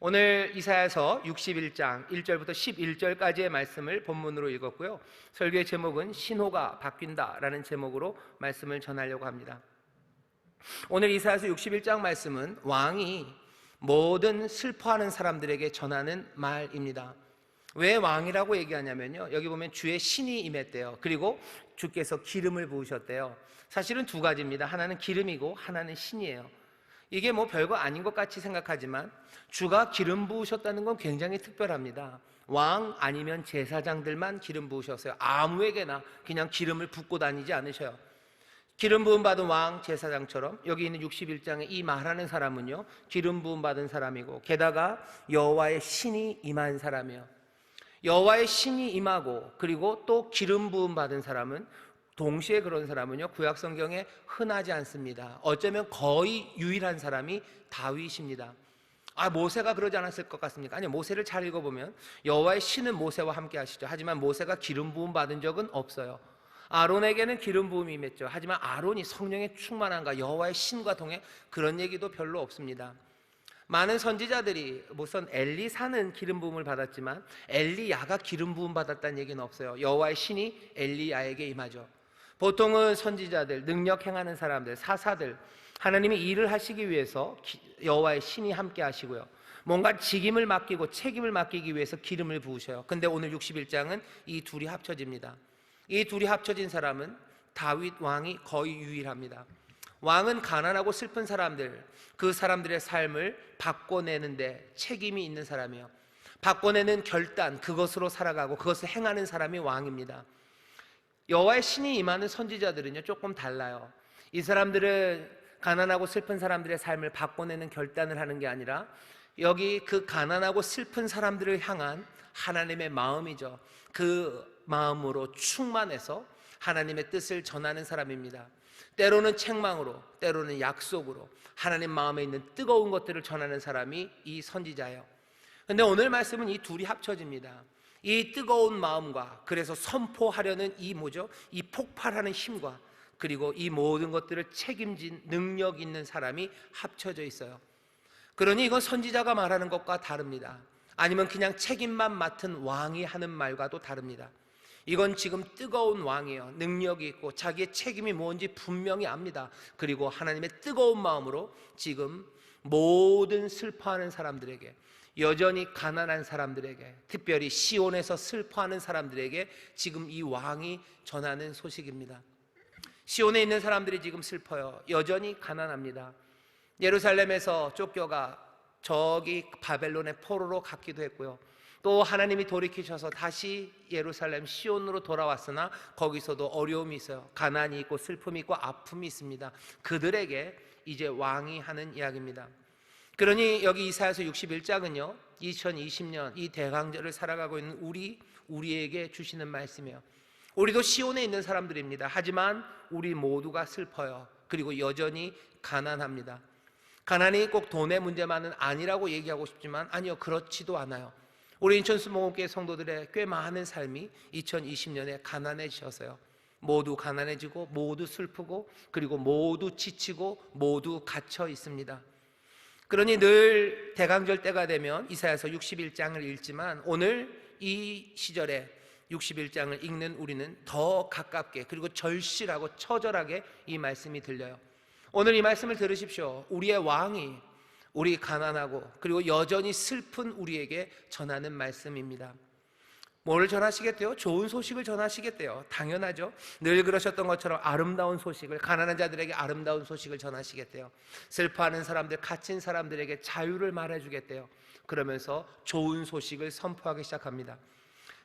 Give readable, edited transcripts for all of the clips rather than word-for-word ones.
오늘 이사야서 61장 1절부터 11절까지의 말씀을 본문으로 읽었고요. 설교의 제목은 신호가 바뀐다라는 제목으로 말씀을 전하려고 합니다. 오늘 이사야서 61장 말씀은 왕이 모든 슬퍼하는 사람들에게 전하는 말입니다. 왜 왕이라고 얘기하냐면요, 여기 보면 주의 신이 임했대요. 그리고 주께서 기름을 부으셨대요. 사실은 두 가지입니다. 하나는 기름이고 하나는 신이에요. 이게 뭐 별거 아닌 것 같이 생각하지만 주가 기름 부으셨다는 건 굉장히 특별합니다. 왕 아니면 제사장들만 기름 부으셨어요. 아무에게나 그냥 기름을 붓고 다니지 않으셔요. 기름 부음 받은 왕 제사장처럼 여기 있는 61장에 이 말하는 사람은요, 기름 부음 받은 사람이고 게다가 여호와의 신이 임한 사람이에요. 여호와의 신이 임하고 그리고 또 기름 부음 받은 사람은, 동시에 그런 사람은요, 구약 성경에 흔하지 않습니다. 어쩌면 거의 유일한 사람이 다윗입니다. 모세가 그러지 않았을 것 같습니까? 아니요, 모세를 잘 읽어보면 여호와의 신은 모세와 함께 하시죠. 하지만 모세가 기름 부음 받은 적은 없어요. 아론에게는 기름 부음이 임했죠. 하지만 아론이 성령에 충만한가, 여호와의 신과 동행, 그런 얘기도 별로 없습니다. 많은 선지자들이 우선 엘리사는 기름 부음을 받았지만 엘리야가 기름 부음 받았다는 얘기는 없어요. 여호와의 신이 엘리야에게 임하죠. 보통은 선지자들, 능력 행하는 사람들, 사사들, 하나님이 일을 하시기 위해서 여호와의 신이 함께 하시고요, 뭔가 직임을 맡기고 책임을 맡기기 위해서 기름을 부으셔요. 근데 오늘 61장은 이 둘이 합쳐집니다. 이 둘이 합쳐진 사람은 다윗 왕이 거의 유일합니다. 왕은 가난하고 슬픈 사람들, 그 사람들의 삶을 바꿔내는데 책임이 있는 사람이에요. 바꿔내는 결단, 그것으로 살아가고 그것을 행하는 사람이 왕입니다. 여호와의 신이 임하는 선지자들은요, 조금 달라요. 이 사람들은 가난하고 슬픈 사람들의 삶을 바꿔내는 결단을 하는 게 아니라 여기 그 가난하고 슬픈 사람들을 향한 하나님의 마음이죠. 그 마음으로 충만해서 하나님의 뜻을 전하는 사람입니다. 때로는 책망으로, 때로는 약속으로 하나님 마음에 있는 뜨거운 것들을 전하는 사람이 이 선지자예요. 그런데 오늘 말씀은 이 둘이 합쳐집니다. 이 뜨거운 마음과, 그래서 선포하려는 이 폭발하는 힘과, 그리고 이 모든 것들을 책임진 능력 있는 사람이 합쳐져 있어요. 그러니 이건 선지자가 말하는 것과 다릅니다. 아니면 그냥 책임만 맡은 왕이 하는 말과도 다릅니다. 이건 지금 뜨거운 왕이에요. 능력이 있고 자기의 책임이 뭔지 분명히 압니다. 그리고 하나님의 뜨거운 마음으로 지금 모든 슬퍼하는 사람들에게, 여전히 가난한 사람들에게, 특별히 시온에서 슬퍼하는 사람들에게 지금 이 왕이 전하는 소식입니다. 시온에 있는 사람들이 지금 슬퍼요. 여전히 가난합니다. 예루살렘에서 쫓겨가 저기 바벨론의 포로로 갔기도 했고요, 또 하나님이 돌이키셔서 다시 예루살렘 시온으로 돌아왔으나 거기서도 어려움이 있어요. 가난이 있고 슬픔이 있고 아픔이 있습니다. 그들에게 이제 왕이 하는 이야기입니다. 그러니 여기 이사야서 61장은요, 2020년 이 대강절을 살아가고 있는 우리에게 주시는 말씀이에요. 우리도 시온에 있는 사람들입니다. 하지만 우리 모두가 슬퍼요. 그리고 여전히 가난합니다. 가난이 꼭 돈의 문제만은 아니라고 얘기하고 싶지만 아니요, 그렇지도 않아요. 우리 인천수목원교회 성도들의 꽤 많은 삶이 2020년에 가난해지셔서요, 모두 가난해지고 모두 슬프고 그리고 모두 지치고 모두 갇혀 있습니다. 그러니 늘 대강절 때가 되면 이사야서 61장을 읽지만 오늘 이 시절에 61장을 읽는 우리는 더 가깝게, 그리고 절실하고 처절하게 이 말씀이 들려요. 오늘 이 말씀을 들으십시오. 우리의 왕이 우리 가난하고 그리고 여전히 슬픈 우리에게 전하는 말씀입니다. 뭐를 전하시겠대요? 좋은 소식을 전하시겠대요. 당연하죠. 늘 그러셨던 것처럼 아름다운 소식을, 가난한 자들에게 아름다운 소식을 전하시겠대요. 슬퍼하는 사람들, 갇힌 사람들에게 자유를 말해주겠대요. 그러면서 좋은 소식을 선포하기 시작합니다.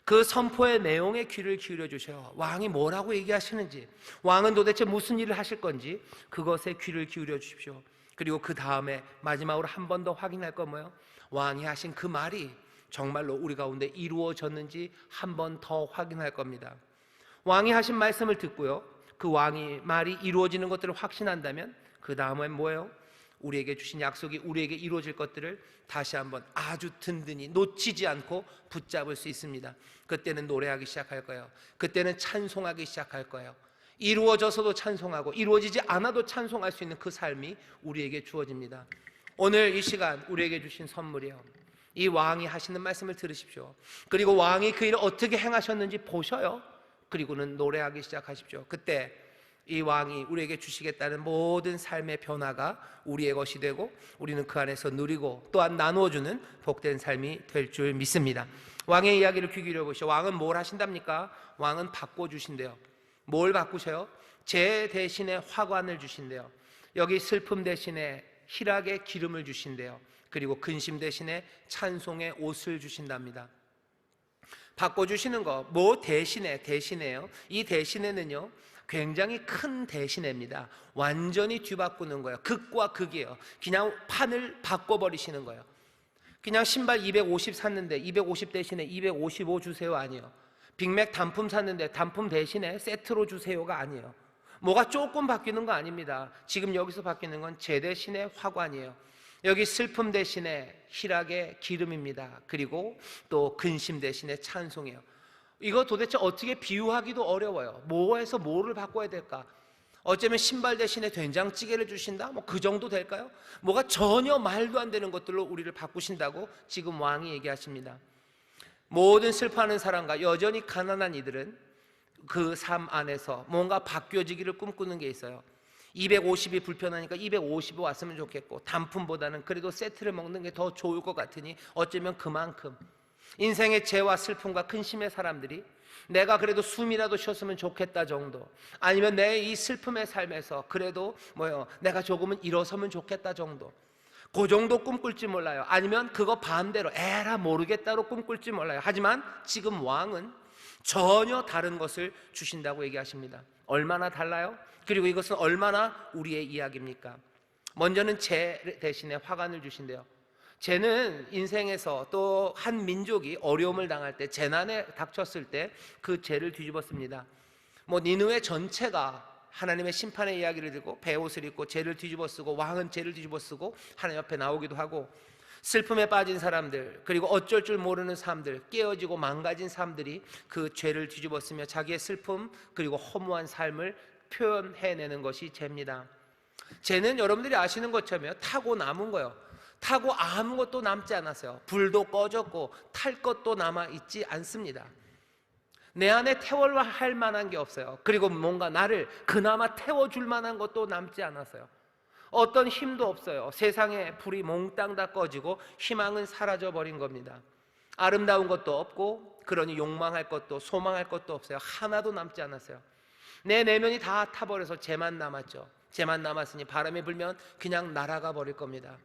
그 선포의 내용에 귀를 기울여 주셔요. 왕이 뭐라고 얘기하시는지, 왕은 도대체 무슨 일을 하실 건지 그것에 귀를 기울여 주십시오. 그리고 그 다음에 마지막으로 한 번 더 확인할 건 뭐예요? 왕이 하신 그 말이 정말로 우리 가운데 이루어졌는지 한 번 더 확인할 겁니다. 왕이 하신 말씀을 듣고요, 그 왕이 말이 이루어지는 것들을 확신한다면 그 다음엔 뭐예요? 우리에게 주신 약속이 우리에게 이루어질 것들을 다시 한번 아주 든든히 놓치지 않고 붙잡을 수 있습니다. 그때는 노래하기 시작할 거예요. 그때는 찬송하기 시작할 거예요. 이루어져서도 찬송하고 이루어지지 않아도 찬송할 수 있는 그 삶이 우리에게 주어집니다. 오늘 이 시간 우리에게 주신 선물이요, 이 왕이 하시는 말씀을 들으십시오. 그리고 왕이 그 일을 어떻게 행하셨는지 보셔요. 그리고는 노래하기 시작하십시오. 그때 이 왕이 우리에게 주시겠다는 모든 삶의 변화가 우리의 것이 되고 우리는 그 안에서 누리고 또한 나누어주는 복된 삶이 될 줄 믿습니다. 왕의 이야기를 귀 기울여 보시오. 왕은 뭘 하신답니까? 왕은 바꿔주신대요. 뭘 바꾸셔요? 제 대신에 화관을 주신대요. 여기 슬픔 대신에 희락의 기름을 주신대요. 그리고 근심 대신에 찬송의 옷을 주신답니다. 바꿔주시는 거, 뭐 대신에요. 이 대신에는요, 굉장히 큰 대신입니다. 완전히 뒤바꾸는 거예요. 극과 극이에요. 그냥 판을 바꿔버리시는 거예요. 그냥 신발 250 샀는데 250 대신에 255 주세요 아니에요. 빅맥 단품 샀는데 단품 대신에 세트로 주세요가 아니에요. 뭐가 조금 바뀌는 거 아닙니다. 지금 여기서 바뀌는 건 제 대신에 화관이에요. 여기 슬픔 대신에 희락의 기름입니다. 그리고 또 근심 대신에 찬송이에요. 이거 도대체 어떻게 비유하기도 어려워요. 뭐에서 뭐를 바꿔야 될까? 어쩌면 신발 대신에 된장찌개를 주신다? 뭐 그 정도 될까요? 뭐가 전혀 말도 안 되는 것들로 우리를 바꾸신다고 지금 왕이 얘기하십니다. 모든 슬퍼하는 사람과 여전히 가난한 이들은 그 삶 안에서 뭔가 바뀌어지기를 꿈꾸는 게 있어요. 250이 불편하니까 250이 왔으면 좋겠고, 단품보다는 그래도 세트를 먹는 게 더 좋을 것 같으니 어쩌면 그만큼 인생의 죄와 슬픔과 근심의 사람들이 내가 그래도 숨이라도 쉬었으면 좋겠다 정도, 아니면 내 이 슬픔의 삶에서 그래도 내가 조금은 일어서면 좋겠다 정도, 그 정도 꿈꿀지 몰라요. 아니면 그거 반대로 에라 모르겠다로 꿈꿀지 몰라요. 하지만 지금 왕은 전혀 다른 것을 주신다고 얘기하십니다. 얼마나 달라요? 그리고 이것은 얼마나 우리의 이야기입니까? 먼저는 죄 대신에 화관을 주신대요. 죄는 인생에서 또 한 민족이 어려움을 당할 때, 재난에 닥쳤을 때 그 죄를 뒤집었습니다. 니느웨 전체가 하나님의 심판의 이야기를 듣고 베옷을 입고 죄를 뒤집어 쓰고, 왕은 죄를 뒤집어 쓰고 하나님 앞에 나오기도 하고, 슬픔에 빠진 사람들, 그리고 어쩔 줄 모르는 사람들, 깨어지고 망가진 사람들이 그 죄를 뒤집어 쓰며 자기의 슬픔 그리고 허무한 삶을 표현해내는 것이 죄입니다. 죄는 여러분들이 아시는 것처럼요, 타고 남은 거예요. 타고 아무것도 남지 않았어요. 불도 꺼졌고 탈 것도 남아있지 않습니다. 내 안에 태워할 만한 게 없어요. 그리고 뭔가 나를 그나마 태워줄 만한 것도 남지 않았어요. 어떤 힘도 없어요. 세상에 불이 몽땅 다 꺼지고 희망은 사라져버린 겁니다. 아름다운 것도 없고, 그러니 욕망할 것도 소망할 것도 없어요. 하나도 남지 않았어요. 내 내면이 다 타버려서 죄만 남았죠. 죄만 남았으니 바람이 불면 그냥 날아가 버릴 겁니다.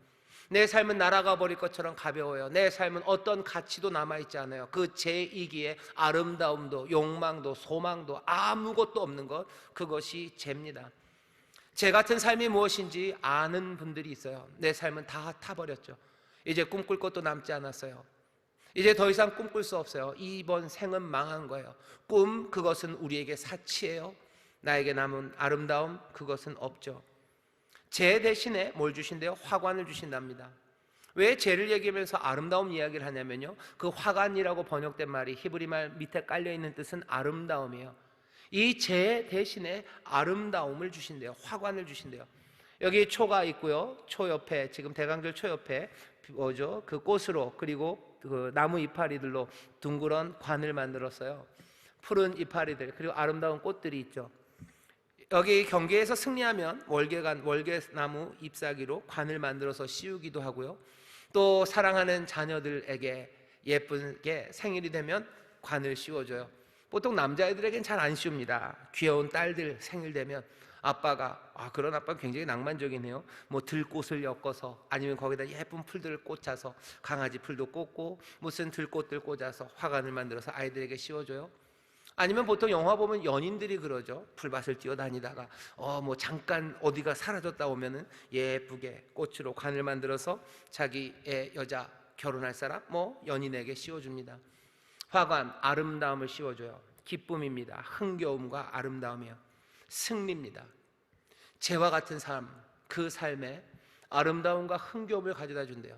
내 삶은 날아가 버릴 것처럼 가벼워요. 내 삶은 어떤 가치도 남아있지 않아요. 그 죄이기에 아름다움도 욕망도 소망도 아무것도 없는 것, 그것이 죄입니다. 죄 같은 삶이 무엇인지 아는 분들이 있어요. 내 삶은 다 타버렸죠. 이제 꿈꿀 것도 남지 않았어요. 이제 더 이상 꿈꿀 수 없어요. 이번 생은 망한 거예요. 꿈, 그것은 우리에게 사치예요. 나에게 남은 아름다움, 그것은 없죠. 죄 대신에 뭘 주신대요? 화관을 주신답니다. 왜 죄를 얘기하면서 아름다움 이야기를 하냐면요, 그 화관이라고 번역된 말이 히브리 말 밑에 깔려있는 뜻은 아름다움이에요. 이 죄 대신에 아름다움을 주신대요. 화관을 주신대요. 여기 초가 있고요, 초 옆에, 지금 대강절 초 옆에 그 꽃으로, 그리고 그 나무 이파리들로 둥그런 관을 만들었어요. 푸른 이파리들, 그리고 아름다운 꽃들이 있죠. 여기 경기에서 승리하면 월계나무 잎사귀로 관을 만들어서 씌우기도 하고요, 또 사랑하는 자녀들에게 예쁘게 생일이 되면 관을 씌워줘요. 보통 남자애들에겐 잘 안 씌웁니다. 귀여운 딸들 생일 되면 아빠가, 그런 아빠는 굉장히 낭만적이네요. 들꽃을 엮어서, 아니면 거기다 예쁜 풀들을 꽂아서, 강아지 풀도 꽂고 무슨 들꽃들 꽂아서 화관을 만들어서 아이들에게 씌워줘요. 아니면 보통 영화 보면 연인들이 그러죠. 풀밭을 뛰어다니다가 잠깐 어디가 사라졌다 오면은 예쁘게 꽃으로 관을 만들어서 자기의 여자, 결혼할 사람, 연인에게 씌워줍니다. 화관, 아름다움을 씌워줘요. 기쁨입니다. 흥겨움과 아름다움이요, 승리입니다. 죄와 같은 삶, 그 삶에 아름다움과 흥겨움을 가져다 준대요.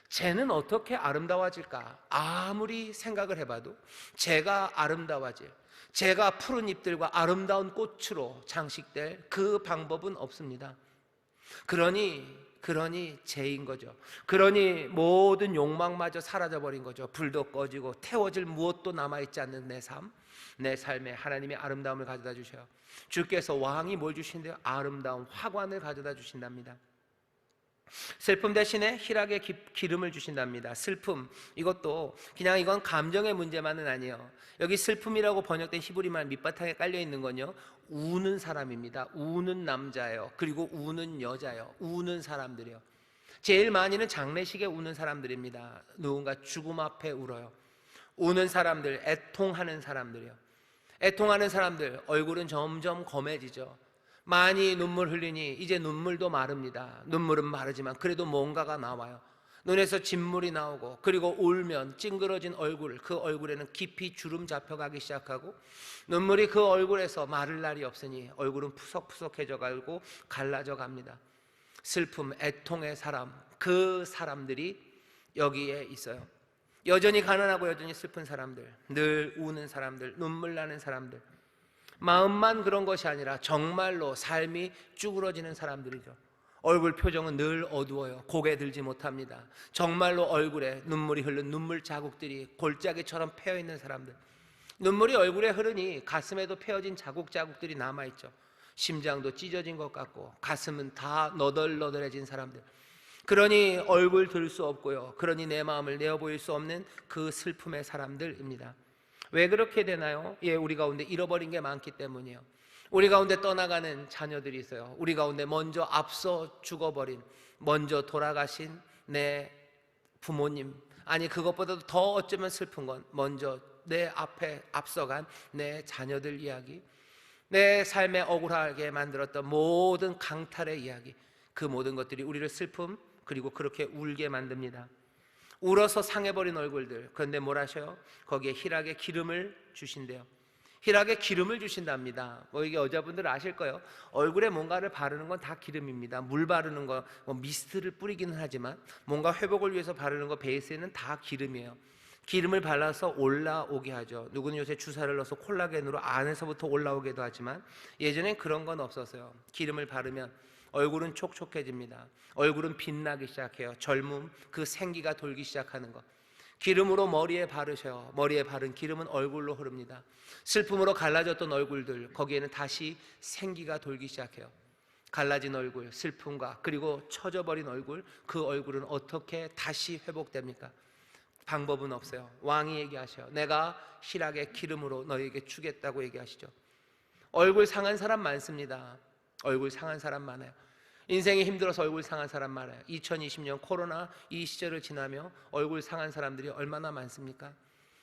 죄는 어떻게 아름다워질까? 아무리 생각을 해봐도 죄가 아름다워질, 죄가 푸른 잎들과 아름다운 꽃으로 장식될 그 방법은 없습니다. 그러니 그러니 죄인 거죠. 그러니 모든 욕망마저 사라져버린 거죠. 불도 꺼지고 태워질 무엇도 남아있지 않는 내 삶, 내 삶에 하나님의 아름다움을 가져다 주셔요. 주께서 왕이 뭘 주신대요? 아름다운 화관을 가져다 주신답니다. 슬픔 대신에 희락의 기름을 주신답니다. 슬픔, 이것도 그냥 이건 감정의 문제만은 아니에요. 여기 슬픔이라고 번역된 히브리말 밑바탕에 깔려 있는 건요, 우는 사람입니다. 우는 남자예요. 그리고 우는 여자예요. 우는 사람들이요. 제일 많이는 장례식에 우는 사람들입니다. 누군가 죽음 앞에 울어요. 우는 사람들, 애통하는 사람들이요. 애통하는 사람들 얼굴은 점점 검해지죠. 많이 눈물 흘리니 이제 눈물도 마릅니다. 눈물은 마르지만 그래도 뭔가가 나와요. 눈에서 진물이 나오고, 그리고 울면 찡그러진 얼굴, 그 얼굴에는 깊이 주름 잡혀가기 시작하고, 눈물이 그 얼굴에서 마를 날이 없으니 얼굴은 푸석푸석해져 가고 갈라져 갑니다. 슬픔, 애통의 사람, 그 사람들이 여기에 있어요. 여전히 가난하고 여전히 슬픈 사람들, 늘 우는 사람들, 눈물 나는 사람들, 마음만 그런 것이 아니라 정말로 삶이 쭈그러지는 사람들이죠. 얼굴 표정은 늘 어두워요. 고개 들지 못합니다. 정말로 얼굴에 눈물이 흐른 눈물 자국들이 골짜기처럼 패여있는 사람들, 눈물이 얼굴에 흐르니 가슴에도 패어진 자국들이 남아있죠. 심장도 찢어진 것 같고 가슴은 다 너덜너덜해진 사람들, 그러니 얼굴 들 수 없고요, 그러니 내 마음을 내어보일 수 없는 그 슬픔의 사람들입니다. 왜 그렇게 되나요? 우리 가운데 잃어버린 게 많기 때문이에요. 우리 가운데 떠나가는 자녀들이 있어요. 우리 가운데 먼저 앞서 죽어버린, 먼저 돌아가신 내 부모님, 아니 그것보다도 더 어쩌면 슬픈 건 먼저 내 앞에 앞서간 내 자녀들 이야기, 내 삶에 억울하게 만들었던 모든 강탈의 이야기, 그 모든 것들이 우리를 슬픔, 그리고 그렇게 울게 만듭니다. 울어서 상해버린 얼굴들, 그런데 뭘 하셔요? 거기에 희락의 기름을 주신대요. 희락의 기름을 주신답니다. 이게 여자분들 아실 거예요. 얼굴에 뭔가를 바르는 건 다 기름입니다. 물 바르는 거, 미스트를 뿌리기는 하지만 뭔가 회복을 위해서 바르는 거 베이스에는 다 기름이에요. 기름을 발라서 올라오게 하죠. 누구는 요새 주사를 넣어서 콜라겐으로 안에서부터 올라오기도 하지만 예전엔 그런 건 없었어요. 기름을 바르면 얼굴은 촉촉해집니다. 얼굴은 빛나기 시작해요. 젊음, 그 생기가 돌기 시작하는 것. 기름으로 머리에 바르셔요. 머리에 바른 기름은 얼굴로 흐릅니다. 슬픔으로 갈라졌던 얼굴들, 거기에는 다시 생기가 돌기 시작해요. 갈라진 얼굴, 슬픔과 그리고 처져버린 얼굴, 그 얼굴은 어떻게 다시 회복됩니까? 방법은 없어요. 왕이 얘기하셔요. 내가 희락의 기름으로 너에게 주겠다고 얘기하시죠. 얼굴 상한 사람 많습니다. 얼굴 상한 사람 많아요. 인생이 힘들어서 얼굴 상한 사람 많아요. 2020년 코로나 이 시절을 지나며 얼굴 상한 사람들이 얼마나 많습니까?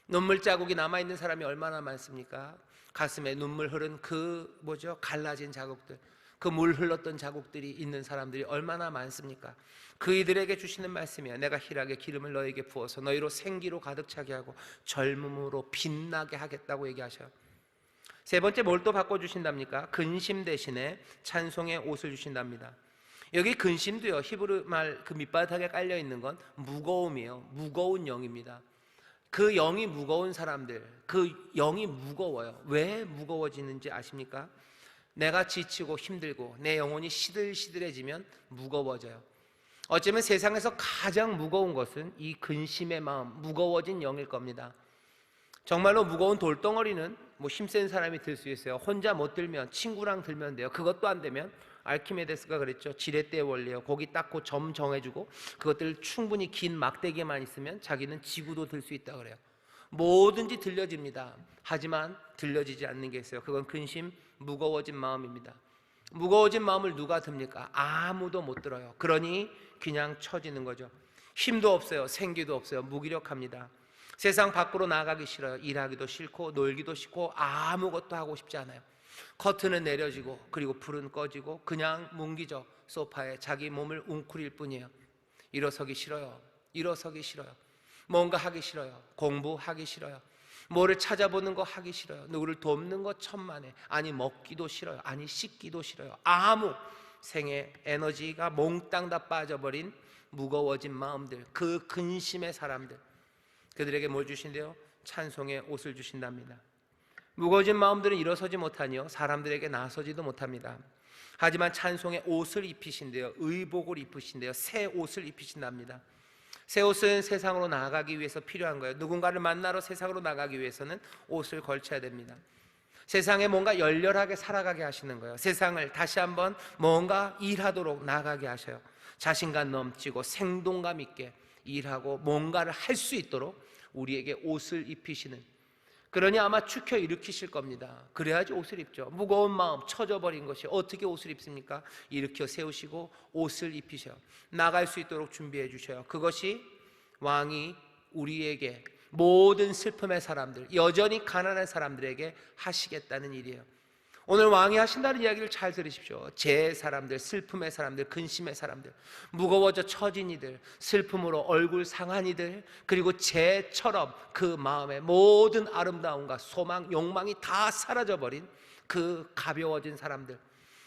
눈물 자국이 남아있는 사람이 얼마나 많습니까? 가슴에 눈물 흐른 그 갈라진 자국들, 그 물 흘렀던 자국들이 있는 사람들이 얼마나 많습니까? 그이들에게 주시는 말씀이야. 내가 희락의 기름을 너에게 부어서 너희로 생기로 가득 차게 하고 젊음으로 빛나게 하겠다고 얘기하셔요. 세 번째, 뭘 또 바꿔주신답니까? 근심 대신에 찬송의 옷을 주신답니다. 여기 근심도요, 히브리 말 그 밑바닥에 깔려있는 건 무거움이에요. 무거운 영입니다. 그 영이 무거운 사람들, 그 영이 무거워요. 왜 무거워지는지 아십니까? 내가 지치고 힘들고 내 영혼이 시들시들해지면 무거워져요. 어쩌면 세상에서 가장 무거운 것은 이 근심의 마음, 무거워진 영일 겁니다. 정말로 무거운 돌덩어리는 힘센 사람이 들 수 있어요. 혼자 못 들면 친구랑 들면 돼요. 그것도 안 되면 알키메데스가 그랬죠. 지렛대의 원리예요. 고기 닦고 점 정해주고 그것들 충분히 긴 막대기만 있으면 자기는 지구도 들 수 있다 그래요. 뭐든지 들려집니다. 하지만 들려지지 않는 게 있어요. 그건 근심, 무거워진 마음입니다. 무거워진 마음을 누가 듭니까? 아무도 못 들어요. 그러니 그냥 처지는 거죠. 힘도 없어요. 생기도 없어요. 무기력합니다. 세상 밖으로 나가기 싫어요. 일하기도 싫고 놀기도 싫고 아무것도 하고 싶지 않아요. 커튼은 내려지고 그리고 불은 꺼지고 그냥 뭉기죠. 소파에 자기 몸을 웅크릴 뿐이에요. 일어서기 싫어요. 일어서기 싫어요. 뭔가 하기 싫어요. 공부하기 싫어요. 뭐를 찾아보는 거 하기 싫어요. 누구를 돕는 거 천만에. 아니 먹기도 싫어요. 아니 씻기도 싫어요. 아무 생의 에너지가 몽땅 다 빠져버린 무거워진 마음들, 그 근심의 사람들, 그들에게 뭘 주신대요? 찬송의 옷을 주신답니다. 무거워진 마음들은 일어서지 못하니요 사람들에게 나서지도 못합니다. 하지만 찬송의 옷을 입히신대요. 의복을 입히신대요. 새 옷을 입히신답니다. 새 옷은 세상으로 나아가기 위해서 필요한 거예요. 누군가를 만나러 세상으로 나가기 위해서는 옷을 걸쳐야 됩니다. 세상에 뭔가 열렬하게 살아가게 하시는 거예요. 세상을 다시 한번 뭔가 일하도록 나가게 하셔요. 자신감 넘치고 생동감 있게 일하고 뭔가를 할 수 있도록 우리에게 옷을 입히시는, 그러니 아마 축혀 일으키실 겁니다. 그래야지 옷을 입죠. 무거운 마음 처져버린 것이 어떻게 옷을 입습니까? 일으켜 세우시고 옷을 입히셔요. 나갈 수 있도록 준비해 주셔요. 그것이 왕이 우리에게, 모든 슬픔의 사람들, 여전히 가난한 사람들에게 하시겠다는 일이에요. 오늘 왕이 하신다는 이야기를 잘 들으십시오. 제 사람들, 슬픔의 사람들, 근심의 사람들, 무거워져 처진 이들, 슬픔으로 얼굴 상한 이들, 그리고 재처럼 그 마음의 모든 아름다움과 소망, 욕망이 다 사라져버린 그 가벼워진 사람들,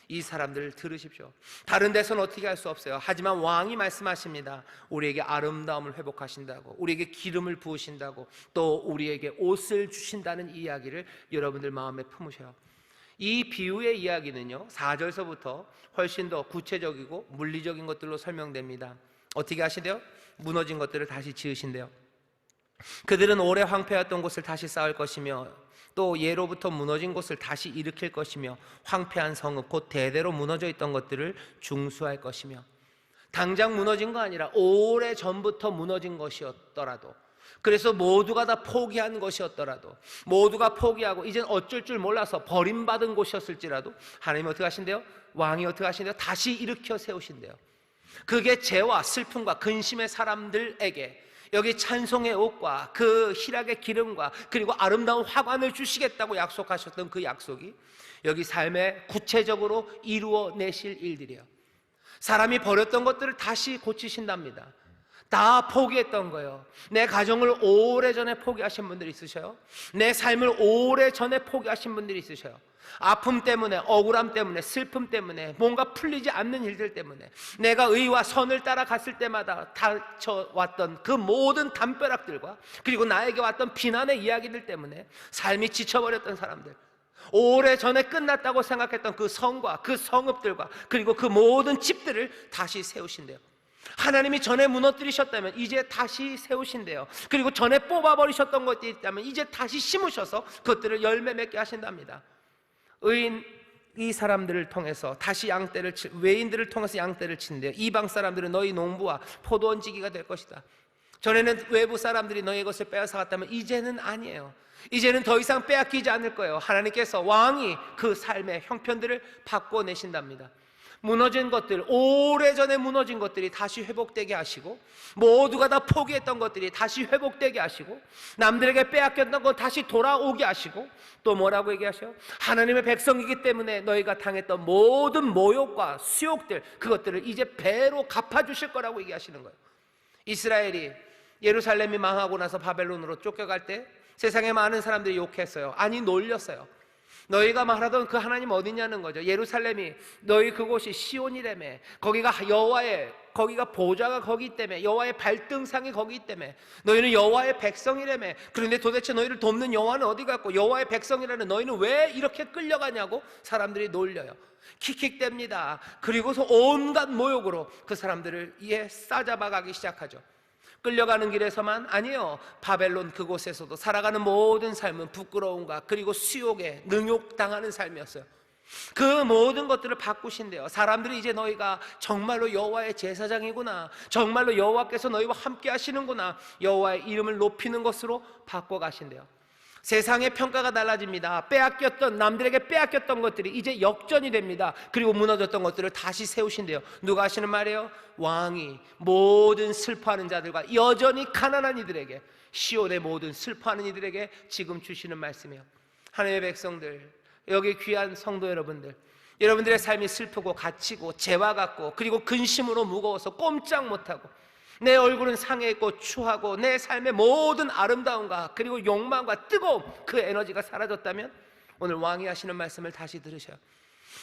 이 사람들을 들으십시오. 다른 데서는 어떻게 할 수 없어요. 하지만 왕이 말씀하십니다. 우리에게 아름다움을 회복하신다고, 우리에게 기름을 부으신다고, 또 우리에게 옷을 주신다는 이야기를 여러분들 마음에 품으셔요. 이 비유의 이야기는요, 4절서부터 훨씬 더 구체적이고 물리적인 것들로 설명됩니다. 어떻게 하시대요? 무너진 것들을 다시 지으신대요. 그들은 오래 황폐했던 곳을 다시 쌓을 것이며, 또 예로부터 무너진 곳을 다시 일으킬 것이며, 황폐한 성읍 곧 대대로 무너져 있던 것들을 중수할 것이며, 당장 무너진 거 아니라 오래 전부터 무너진 것이었더라도, 그래서 모두가 다 포기한 것이었더라도, 모두가 포기하고 이젠 어쩔 줄 몰라서 버림받은 곳이었을지라도 하나님이 어떻게 하신대요? 왕이 어떻게 하신대요? 다시 일으켜 세우신대요. 그게 죄와 슬픔과 근심의 사람들에게 여기 찬송의 옷과 그 희락의 기름과 그리고 아름다운 화관을 주시겠다고 약속하셨던 그 약속이 여기 삶에 구체적으로 이루어내실 일들이에요. 사람이 버렸던 것들을 다시 고치신답니다. 다 포기했던 거예요. 내 가정을 오래전에 포기하신 분들이 있으셔요. 내 삶을 오래전에 포기하신 분들이 있으셔요. 아픔 때문에, 억울함 때문에, 슬픔 때문에, 뭔가 풀리지 않는 일들 때문에, 내가 의와 선을 따라갔을 때마다 닥쳐왔던 그 모든 담벼락들과 그리고 나에게 왔던 비난의 이야기들 때문에 삶이 지쳐버렸던 사람들, 오래전에 끝났다고 생각했던 그 성과 그 성읍들과 그리고 그 모든 집들을 다시 세우신대요. 하나님이 전에 무너뜨리셨다면 이제 다시 세우신대요. 그리고 전에 뽑아버리셨던 것들이 있다면 이제 다시 심으셔서 그것들을 열매 맺게 하신답니다. 의인 이 사람들을 통해서 다시 양떼를 외인들을 통해서 양떼를 친대요. 이방 사람들은 너희 농부와 포도원지기가 될 것이다. 전에는 외부 사람들이 너희 것을 빼앗아갔다면 이제는 아니에요. 이제는 더 이상 빼앗기지 않을 거예요. 하나님께서 왕이 그 삶의 형편들을 바꿔내신답니다. 무너진 것들, 오래전에 무너진 것들이 다시 회복되게 하시고, 모두가 다 포기했던 것들이 다시 회복되게 하시고, 남들에게 빼앗겼던 것 다시 돌아오게 하시고, 또 뭐라고 얘기하셔요? 하나님의 백성이기 때문에 너희가 당했던 모든 모욕과 수욕들, 그것들을 이제 배로 갚아주실 거라고 얘기하시는 거예요. 이스라엘이 예루살렘이 망하고 나서 바벨론으로 쫓겨갈 때 세상에 많은 사람들이 욕했어요. 아니, 놀렸어요. 너희가 말하던 그 하나님 어디냐는 거죠. 예루살렘이 너희 그곳이 시온이라며, 거기가 여호와의, 거기가 보좌가 거기 때문에, 여호와의 발등상이 거기 때문에 너희는 여호와의 백성이라며. 그런데 도대체 너희를 돕는 여호와는 어디 갔고, 여호와의 백성이라는 너희는 왜 이렇게 끌려가냐고 사람들이 놀려요. 킥킥댑니다. 그리고서 온갖 모욕으로 그 사람들을 싸잡아가기 시작하죠. 끌려가는 길에서만 아니에요. 바벨론 그곳에서도 살아가는 모든 삶은 부끄러움과 그리고 수욕에 능욕당하는 삶이었어요. 그 모든 것들을 바꾸신대요. 사람들이 이제 너희가 정말로 여호와의 제사장이구나, 정말로 여호와께서 너희와 함께 하시는구나, 여호와의 이름을 높이는 것으로 바꿔가신대요. 세상의 평가가 달라집니다. 빼앗겼던, 남들에게 빼앗겼던 것들이 이제 역전이 됩니다. 그리고 무너졌던 것들을 다시 세우신대요. 누가 하시는 말이에요? 왕이 모든 슬퍼하는 자들과 여전히 가난한 이들에게, 시온의 모든 슬퍼하는 이들에게 지금 주시는 말씀이에요. 하나님의 백성들, 여기 귀한 성도 여러분들, 여러분들의 삶이 슬프고 갇히고 죄와 같고 그리고 근심으로 무거워서 꼼짝 못하고 내 얼굴은 상해있고 추하고 내 삶의 모든 아름다움과 그리고 욕망과 뜨거움, 그 에너지가 사라졌다면 오늘 왕이 하시는 말씀을 다시 들으셔요.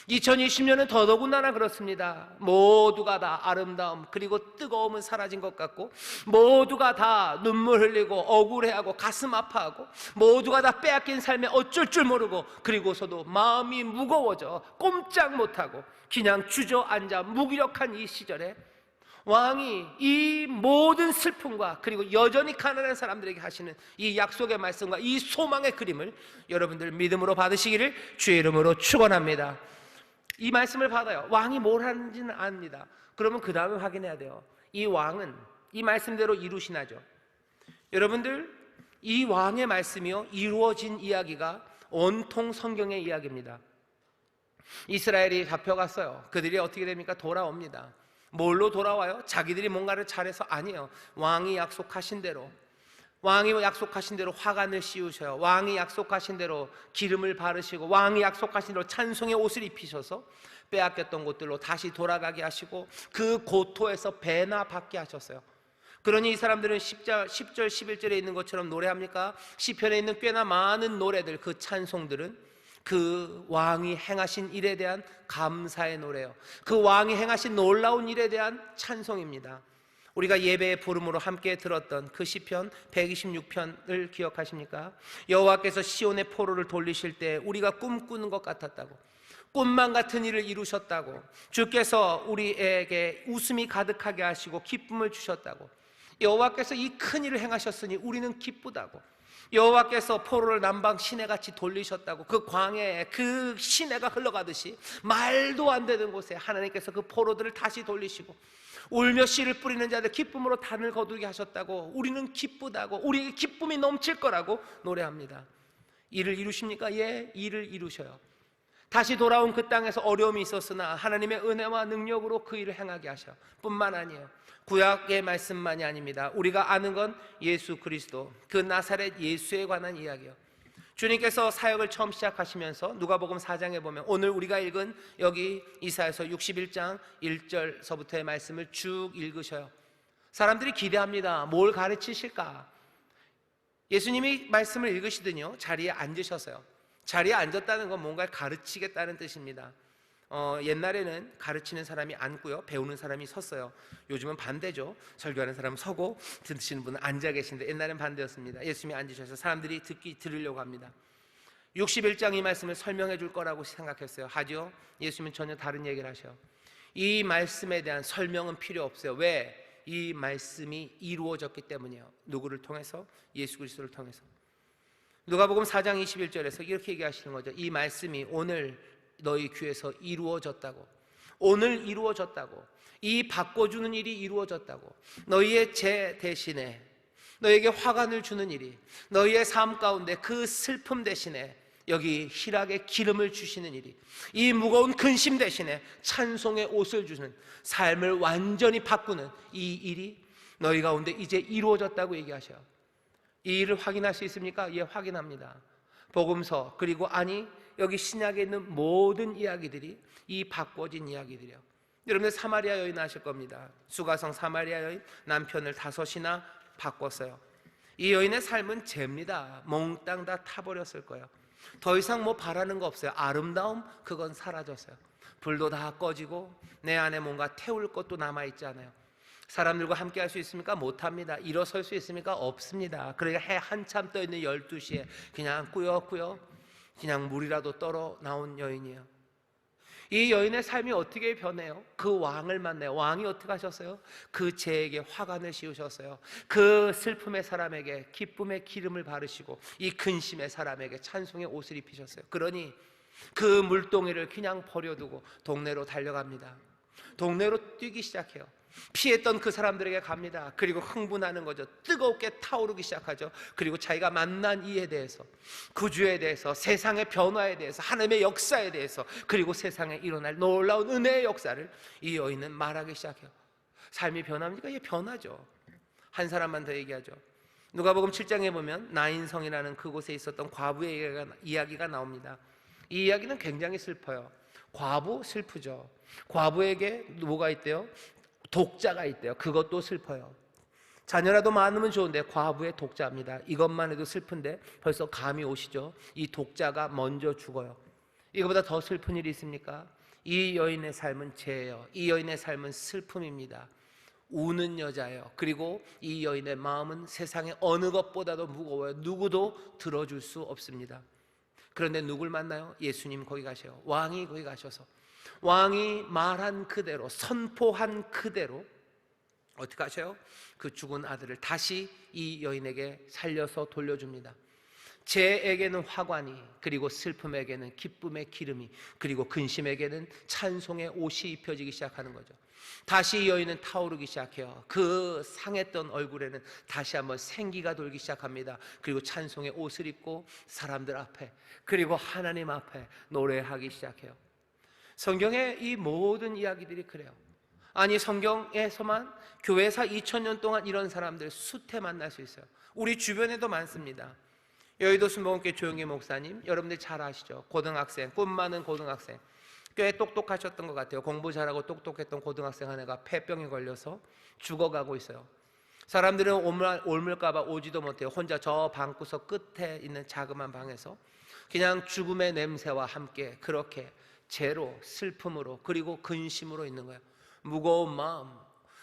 2020년은 더더군다나 그렇습니다. 모두가 다 아름다움 그리고 뜨거움은 사라진 것 같고, 모두가 다 눈물 흘리고 억울해하고 가슴 아파하고, 모두가 다 빼앗긴 삶에 어쩔 줄 모르고, 그리고서도 마음이 무거워져 꼼짝 못하고 그냥 주저앉아 무기력한 이 시절에 왕이 이 모든 슬픔과 그리고 여전히 가난한 사람들에게 하시는 이 약속의 말씀과 이 소망의 그림을 여러분들 믿음으로 받으시기를 주의 이름으로 축원합니다. 이 말씀을 받아요. 왕이 뭘 하는지는 압니다. 그러면 그 다음에 확인해야 돼요. 이 왕은 이 말씀대로 이루시나죠? 여러분들, 이 왕의 말씀이요 이루어진 이야기가 온통 성경의 이야기입니다. 이스라엘이 잡혀갔어요. 그들이 어떻게 됩니까? 돌아옵니다. 뭘로 돌아와요? 자기들이 뭔가를 잘해서 아니에요. 왕이 약속하신 대로, 왕이 약속하신 대로 화관을 씌우셔요. 왕이 약속하신 대로 기름을 바르시고, 왕이 약속하신 대로 찬송의 옷을 입히셔서 빼앗겼던 곳들로 다시 돌아가게 하시고, 그 고토에서 배나 받게 하셨어요. 그러니 이 사람들은 10절, 11절에 있는 것처럼 노래합니까? 시편에 있는 꽤나 많은 노래들, 그 찬송들은 그 왕이 행하신 일에 대한 감사의 노래요. 그 왕이 행하신 놀라운 일에 대한 찬송입니다. 우리가 예배의 부름으로 함께 들었던 그 시편 126편을 기억하십니까? 여호와께서 시온의 포로를 돌리실 때 우리가 꿈꾸는 것 같았다고, 꿈만 같은 일을 이루셨다고, 주께서 우리에게 웃음이 가득하게 하시고 기쁨을 주셨다고, 여호와께서 이 큰 일을 행하셨으니 우리는 기쁘다고, 여호와께서 포로를 남방 시내같이 돌리셨다고, 그 광야에 그 시내가 흘러가듯이 말도 안 되는 곳에 하나님께서 그 포로들을 다시 돌리시고, 울며 씨를 뿌리는 자들 기쁨으로 단을 거두게 하셨다고, 우리는 기쁘다고, 우리에게 기쁨이 넘칠 거라고 노래합니다. 일을 이루십니까? 예, 일을 이루셔요. 다시 돌아온 그 땅에서 어려움이 있었으나 하나님의 은혜와 능력으로 그 일을 행하게 하셔. 뿐만 아니에요, 구약의 말씀만이 아닙니다. 우리가 아는 건 예수 그리스도, 그 나사렛 예수에 관한 이야기예요. 주님께서 사역을 처음 시작하시면서 누가복음 4장에 보면 오늘 우리가 읽은 여기 이사야서 61장 1절서부터의 말씀을 쭉 읽으셔요. 사람들이 기대합니다. 뭘 가르치실까? 예수님이 말씀을 읽으시더니요 자리에 앉으셨어요. 자리에 앉았다는 건 뭔가를 가르치겠다는 뜻입니다. 옛날에는 가르치는 사람이 앉고요, 배우는 사람이 섰어요. 요즘은 반대죠. 설교하는 사람은 서고 듣시는 분은 앉아 계신데, 옛날엔 반대였습니다. 예수님이 앉으셔서 사람들이 들으려고 합니다. 61장 이 말씀을 설명해 줄 거라고 생각했어요. 하죠? 예수님은 전혀 다른 얘기를 하셔요. 이 말씀에 대한 설명은 필요 없어요. 왜? 이 말씀이 이루어졌기 때문이에요. 누구를 통해서? 예수 그리스도를 통해서. 누가복음 4장 21절에서 이렇게 얘기하시는 거죠. 이 말씀이 오늘 너희 귀에서 이루어졌다고, 오늘 이루어졌다고, 이 바꿔주는 일이 이루어졌다고, 너희의 죄 대신에 너희에게 화관을 주는 일이, 너희의 삶 가운데 그 슬픔 대신에 여기 희락의 기름을 주시는 일이, 이 무거운 근심 대신에 찬송의 옷을 주는, 삶을 완전히 바꾸는 이 일이 너희 가운데 이제 이루어졌다고 얘기하셔요. 이 일을 확인할 수 있습니까? 예, 확인합니다. 복음서, 그리고 여기 신약에 있는 모든 이야기들이 이 바꿔진 이야기들이에요. 여러분들 사마리아 여인 아실 겁니다. 수가성 사마리아 여인, 남편을 5이나 바꿨어요. 이 여인의 삶은 죄입니다. 몽땅 다 타버렸을 거예요. 더 이상 뭐 바라는 거 없어요. 아름다움, 그건 사라졌어요. 불도 다 꺼지고 내 안에 뭔가 태울 것도 남아있지 않아요. 사람들과 함께 할 수 있습니까? 못합니다. 일어설 수 있습니까? 없습니다. 그러니까 해 한참 떠있는 12시에 그냥 꾸역꾸역 그냥 물이라도 떨어 나온 여인이에요. 이 여인의 삶이 어떻게 변해요? 그 왕을 만나요. 왕이 어떻게 하셨어요? 그 죄에게 화관을 씌우셨어요. 그 슬픔의 사람에게 기쁨의 기름을 바르시고, 이 근심의 사람에게 찬송의 옷을 입히셨어요. 그러니 그 물동이를 그냥 버려두고 동네로 달려갑니다. 동네로 뛰기 시작해요. 피했던 그 사람들에게 갑니다. 그리고 흥분하는 거죠. 뜨겁게 타오르기 시작하죠. 그리고 자기가 만난 이에 대해서, 구주에 대해서, 세상의 변화에 대해서, 하나님의 역사에 대해서, 그리고 세상에 일어날 놀라운 은혜의 역사를 이 여인은 말하기 시작해요. 삶이 변합니까? 예, 변하죠. 한 사람만 더 얘기하죠. 누가복음 7장에 보면 나인성이라는 그곳에 있었던 과부의 이야기가 나옵니다. 이 이야기는 굉장히 슬퍼요. 과부 슬프죠. 과부에게 뭐가 있대요? 독자가 있대요. 그것도 슬퍼요. 자녀라도 많으면 좋은데 과부의 독자입니다. 이것만 해도 슬픈데 벌써 감이 오시죠. 이 독자가 먼저 죽어요. 이거보다 더 슬픈 일이 있습니까? 이 여인의 삶은 죄예요. 이 여인의 삶은 슬픔입니다. 우는 여자예요. 그리고 이 여인의 마음은 세상의 어느 것보다도 무거워요. 누구도 들어줄 수 없습니다. 그런데 누굴 만나요? 예수님 거기 가셔요. 왕이 거기 가셔서 왕이 말한 그대로, 선포한 그대로 어떻게 하셔요? 그 죽은 아들을 다시 이 여인에게 살려서 돌려줍니다. 죄에게는 화관이, 그리고 슬픔에게는 기쁨의 기름이, 그리고 근심에게는 찬송의 옷이 입혀지기 시작하는 거죠. 다시 이 여인은 타오르기 시작해요. 그 상했던 얼굴에는 다시 한번 생기가 돌기 시작합니다. 그리고 찬송의 옷을 입고 사람들 앞에, 그리고 하나님 앞에 노래하기 시작해요. 성경의 이 모든 이야기들이 그래요. 아니, 성경에서만 교회사 2000년 동안 이런 사람들 수태 만날 수 있어요. 우리 주변에도 많습니다. 여의도 순복음교회 조영기 목사님, 여러분들 잘 아시죠? 고등학생, 꿈 많은 고등학생, 꽤 똑똑하셨던 것 같아요. 공부 잘하고 똑똑했던 고등학생 하나가 폐병에 걸려서 죽어가고 있어요. 사람들은 옮을까봐 오지도 못해요. 혼자 저 방구석 끝에 있는 자그마한 방에서 그냥 죽음의 냄새와 함께 그렇게 죄로, 슬픔으로, 그리고 근심으로 있는 거예요. 무거운 마음,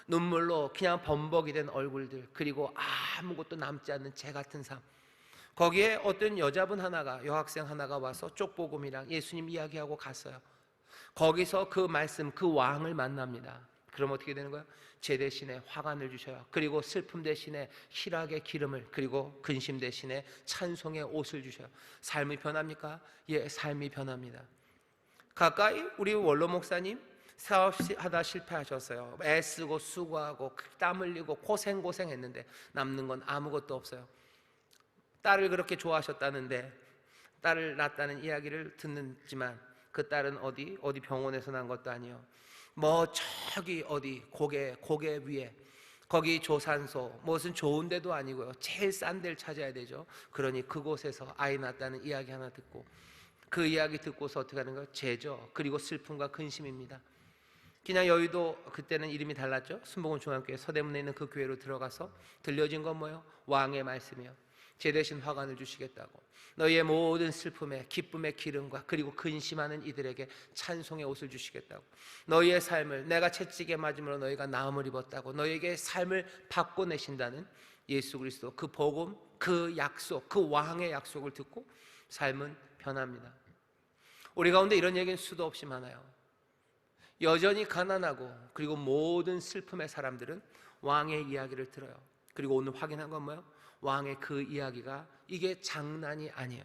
눈물로 그냥 범벅이 된 얼굴들, 그리고 아무것도 남지 않는 재 같은 삶. 거기에 어떤 여자분 하나가, 여학생 하나가 와서 쪽복음이랑 예수님 이야기하고 갔어요. 거기서 그 말씀, 그 왕을 만납니다. 그럼 어떻게 되는 거예요? 죄 대신에 화관을 주셔요. 그리고 슬픔 대신에 희락의 기름을, 그리고 근심 대신에 찬송의 옷을 주셔요. 삶이 변합니까? 예, 삶이 변합니다. 가까이 우리 원로 목사님 사업하다 실패하셨어요. 애쓰고 수고하고 땀 흘리고 고생했는데 남는 건 아무것도 없어요. 딸을 그렇게 좋아하셨다는데, 딸을 낳았다는 이야기를 듣는지만 그 딸은 어디 병원에서 난 것도 아니에요. 뭐 저기 어디 고개 위에, 거기 조산소, 무슨 좋은 데도 아니고요. 제일 싼 데를 찾아야 되죠. 그러니 그곳에서 아이 낳았다는 이야기 하나 듣고, 그 이야기 듣고서 어떻게 하는 거예요? 죄죠. 그리고 슬픔과 근심입니다. 그냥 여의도, 그때는 이름이 달랐죠. 순복음 중앙교회 서대문에 있는 그 교회로 들어가서 들려진 건 뭐예요? 왕의 말씀이에요. 죄 대신 화관을 주시겠다고, 너희의 모든 슬픔에 기쁨의 기름과 그리고 근심하는 이들에게 찬송의 옷을 주시겠다고, 너희의 삶을 내가 채찍에 맞음으로 너희가 나음을 입었다고, 너희에게 삶을 바꿔내신다는 예수 그리스도, 그 복음, 그 약속, 그 왕의 약속을 듣고 삶은 변합니다. 우리 가운데 이런 얘기는 수도 없이 많아요. 여전히 가난하고 그리고 모든 슬픔의 사람들은 왕의 이야기를 들어요. 그리고 오늘 확인한 건 뭐예요? 왕의 그 이야기가 이게 장난이 아니에요.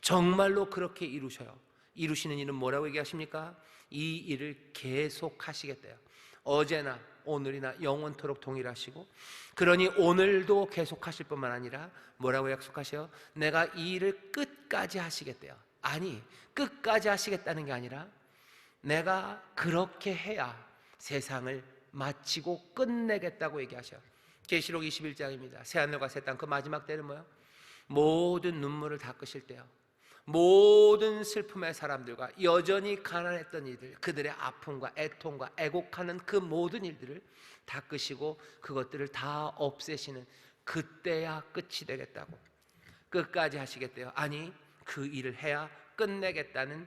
정말로 그렇게 이루셔요. 이루시는 일은 뭐라고 얘기하십니까? 이 일을 계속 하시겠대요. 어제나 오늘이나 영원토록 동일하시고, 그러니 오늘도 계속 하실 뿐만 아니라 뭐라고 약속하셔요? 내가 이 일을 끝까지 하시겠대요. 아니, 끝까지 하시겠다는 게 아니라 내가 그렇게 해야 세상을 마치고 끝내겠다고 얘기하셔요. 계시록 21장입니다. 새하늘과 새 땅, 그 마지막 때는 뭐예요? 모든 눈물을 닦으실 때요. 모든 슬픔의 사람들과 여전히 가난했던 이들, 그들의 아픔과 애통과 애곡하는 그 모든 일들을 닦으시고 그것들을 다 없애시는 그때야 끝이 되겠다고, 끝까지 하시겠대요. 아니, 그 일을 해야 끝내겠다는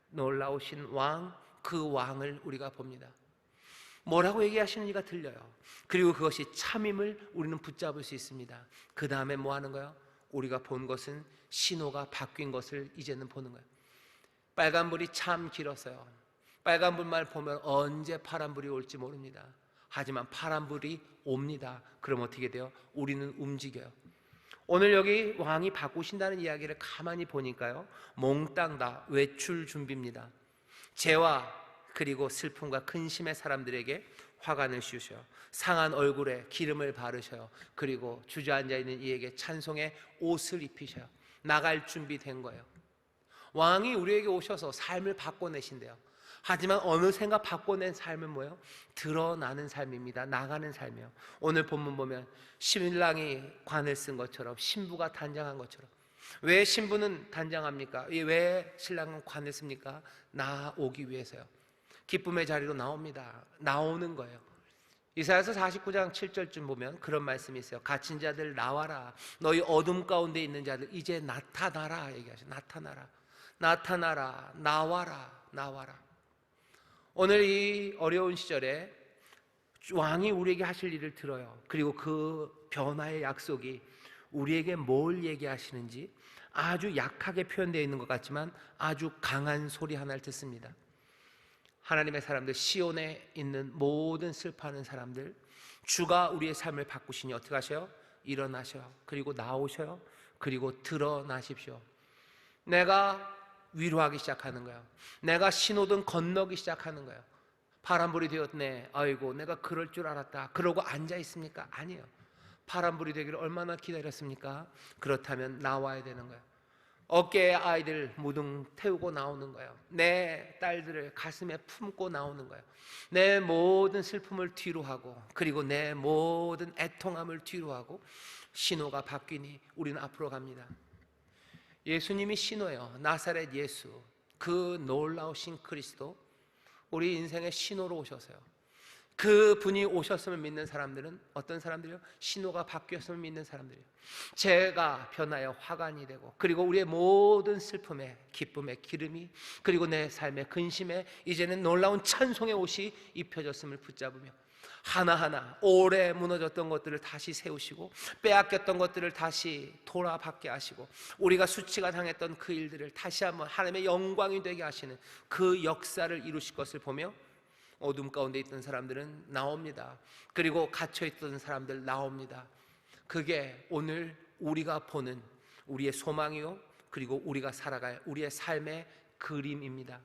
놀라우신 왕, 그 왕을 우리가 봅니다. 뭐라고 얘기하시는지가 들려요. 그리고 그것이 참임을 우리는 붙잡을 수 있습니다. 그 다음에 뭐 하는 거예요? 우리가 본 것은 신호가 바뀐 것을 이제는 보는 거예요. 빨간불이 참 길었어요. 빨간불만 보면 언제 파란불이 올지 모릅니다. 하지만 파란불이 옵니다. 그럼 어떻게 돼요? 우리는 움직여요. 오늘 여기 왕이 바꾸신다는 이야기를 가만히 보니까요, 몽땅 다 외출 준비입니다. 죄와 그리고 슬픔과 근심의 사람들에게 화관을 씌우셔요. 상한 얼굴에 기름을 바르셔요. 그리고 주저앉아 있는 이에게 찬송의 옷을 입히셔요. 나갈 준비된 거예요. 왕이 우리에게 오셔서 삶을 바꿔내신대요. 하지만 어느샌가 바꿔낸 삶은 뭐예요? 드러나는 삶입니다. 나가는 삶이에요. 오늘 본문 보면 신랑이 관을 쓴 것처럼, 신부가 단장한 것처럼. 왜 신부는 단장합니까? 왜 신랑은 관을 씁니까? 나오기 위해서요. 기쁨의 자리로 나옵니다. 나오는 거예요. 이사야서 49장 7절쯤 보면 그런 말씀이 있어요. 갇힌 자들 나와라. 너희 어둠 가운데 있는 자들 이제 나타나라 얘기하죠. 나타나라. 나타나라, 나와라, 나와라. 오늘 이 어려운 시절에 왕이 우리에게 하실 일을 들어요. 그리고 그 변화의 약속이 우리에게 뭘 얘기하시는지 아주 약하게 표현되어 있는 것 같지만 아주 강한 소리 하나를 듣습니다. 하나님의 사람들, 시온에 있는 모든 슬퍼하는 사람들, 주가 우리의 삶을 바꾸시니 어떻게 하셔요? 일어나셔요. 그리고 나오셔요. 그리고 드러나십시오. 내가 위로하기 시작하는 거예요. 내가 신호등 건너기 시작하는 거예요. 파란불이 되었네. 아이고, 내가 그럴 줄 알았다. 그러고 앉아 있습니까? 아니에요. 파란불이 되기를 얼마나 기다렸습니까? 그렇다면 나와야 되는 거예요. 어깨에 아이들 무등 태우고 나오는 거예요. 내 딸들을 가슴에 품고 나오는 거예요. 내 모든 슬픔을 뒤로 하고, 그리고 내 모든 애통함을 뒤로 하고, 신호가 바뀌니 우리는 앞으로 갑니다. 예수님이 신호예요. 나사렛 예수, 그 놀라우신 그리스도, 우리 인생의 신호로 오셔서요. 그 분이 오셨음을 믿는 사람들은 어떤 사람들이요? 신호가 바뀌었음을 믿는 사람들이요. 죄가 변하여 화관이 되고, 그리고 우리의 모든 슬픔에 기쁨의 기름이, 그리고 내 삶의 근심에 이제는 놀라운 찬송의 옷이 입혀졌음을 붙잡으며 하나하나 오래 무너졌던 것들을 다시 세우시고, 빼앗겼던 것들을 다시 돌아받게 하시고, 우리가 수치가 당했던 그 일들을 다시 한번 하나님의 영광이 되게 하시는 그 역사를 이루실 것을 보며 어둠 가운데 있던 사람들은 나옵니다. 그리고 갇혀있던 사람들 나옵니다. 그게 오늘 우리가 보는 우리의 소망이요, 그리고 우리가 살아갈 우리의 삶의 그림입니다.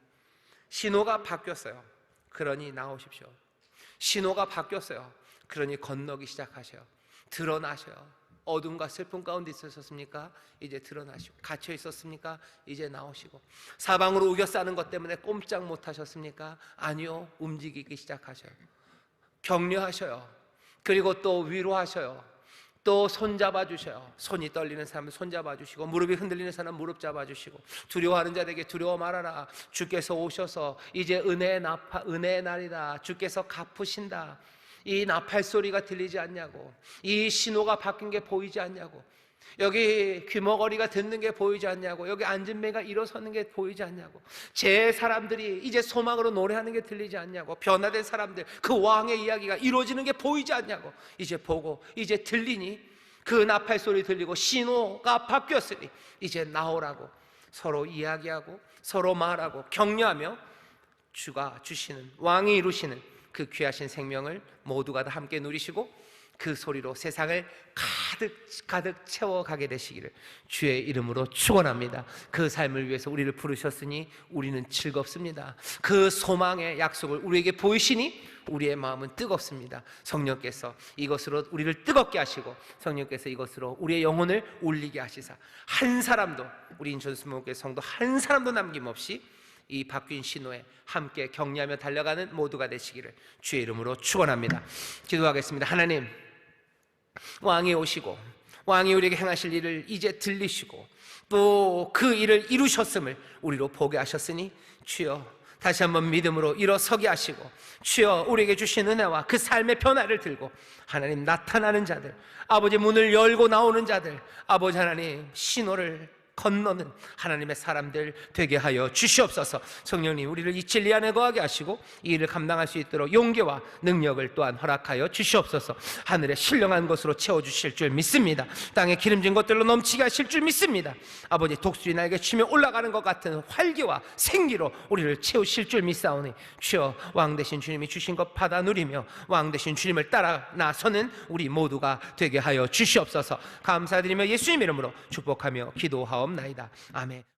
신호가 바뀌었어요. 그러니 나오십시오. 신호가 바뀌었어요. 그러니 건너기 시작하셔요. 드러나셔요. 어둠과 슬픔 가운데 있으셨습니까? 이제 드러나시고, 갇혀 있었습니까? 이제 나오시고, 사방으로 우겨 싸는 것 때문에 꼼짝 못하셨습니까? 아니요, 움직이기 시작하셔요. 격려하셔요. 그리고 또 위로하셔요. 또 손잡아 주셔요. 손이 떨리는 사람은 손잡아 주시고, 무릎이 흔들리는 사람은 무릎 잡아 주시고, 두려워하는 자들에게 두려워 말아라. 주께서 오셔서 이제 은혜의 날이다. 주께서 갚으신다. 이 나팔 소리가 들리지 않냐고, 이 신호가 바뀐 게 보이지 않냐고, 여기 귀머거리가 듣는 게 보이지 않냐고, 여기 앉은 배가 일어서는 게 보이지 않냐고, 제 사람들이 이제 소망으로 노래하는 게 들리지 않냐고, 변화된 사람들, 그 왕의 이야기가 이루어지는 게 보이지 않냐고, 이제 보고 이제 들리니 그 나팔 소리 들리고 신호가 바뀌었으니 이제 나오라고 서로 이야기하고 서로 말하고 격려하며 주가 주시는, 왕이 이루시는 그 귀하신 생명을 모두가 다 함께 누리시고 그 소리로 세상을 가득 채워가게 되시기를 주의 이름으로 축원합니다. 그 삶을 위해서 우리를 부르셨으니 우리는 즐겁습니다. 그 소망의 약속을 우리에게 보이시니 우리의 마음은 뜨겁습니다. 성령께서 이것으로 우리를 뜨겁게 하시고, 성령께서 이것으로 우리의 영혼을 울리게 하시사, 한 사람도, 우리 인천수목교회 성도 한 사람도 남김없이 이 바뀐 신호에 함께 격려하며 달려가는 모두가 되시기를 주의 이름으로 축원합니다. 기도하겠습니다. 하나님, 왕이 오시고 왕이 우리에게 행하실 일을 이제 들리시고 또 그 일을 이루셨음을 우리로 보게 하셨으니 주여 다시 한번 믿음으로 일어서게 하시고, 주여 우리에게 주신 은혜와 그 삶의 변화를 들고 하나님 나타나는 자들, 아버지 문을 열고 나오는 자들, 아버지 하나님 신호를 건너는 하나님의 사람들 되게 하여 주시옵소서. 성령님, 우리를 이 진리 안에 거하게 하시고 이 일을 감당할 수 있도록 용기와 능력을 또한 허락하여 주시옵소서. 하늘에 신령한 것으로 채워주실 줄 믿습니다. 땅에 기름진 것들로 넘치게 하실 줄 믿습니다. 아버지, 독수리 날개 치며 올라가는 것 같은 활기와 생기로 우리를 채우실 줄 믿사오니 주여, 왕 되신 주님이 주신 것 받아 누리며 왕 되신 주님을 따라 나서는 우리 모두가 되게 하여 주시옵소서. 감사드리며 예수님 이름으로 축복하며 기도하옵나이다. 아멘.